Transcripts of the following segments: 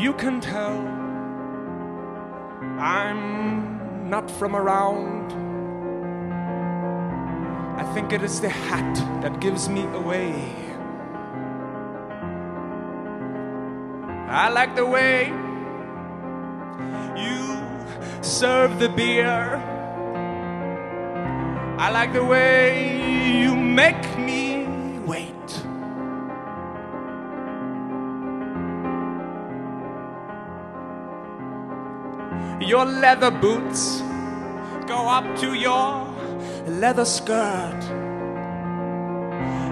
You can tell I'm not from around. I think it is the hat that gives me away. I like the way you serve the beer. I like the way you make me wait. Your leather boots go up to your leather skirt,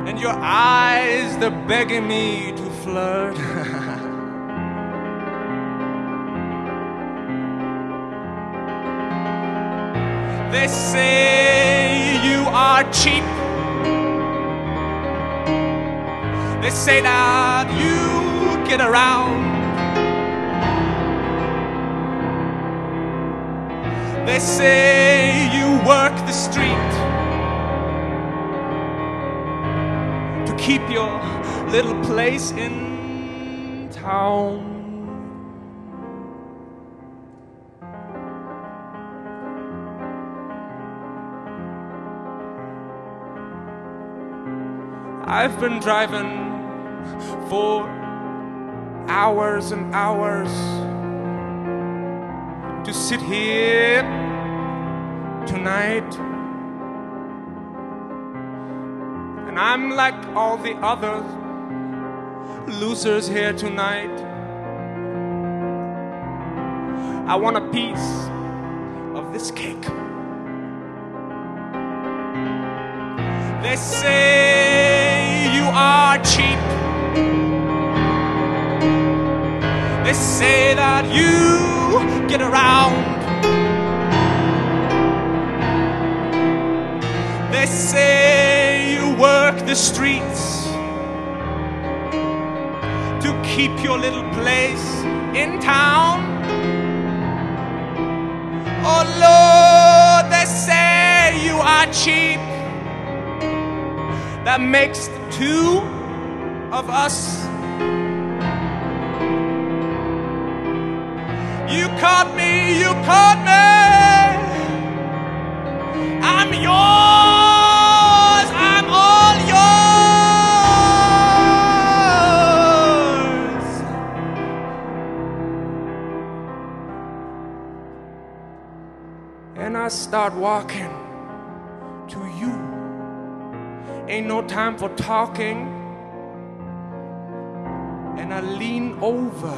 and your eyes, they're begging me to flirt. They say you are cheap. They say that you get around. They say you work the street to keep your little place in town. I've been driving for hours and hours to sit here tonight, and I'm like all the other losers here tonight. I want a piece of this cake. They say you are cheap. They say that you get around. They say you work the streets to keep your little place in town. Oh Lord, they say you are cheap. That makes the two of us. You caught me, you caught me. I'm yours, I'm all yours. And I start walking to you. Ain't no time for talking. And I lean over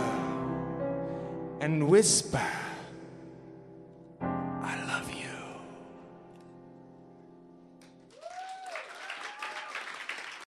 and whisper,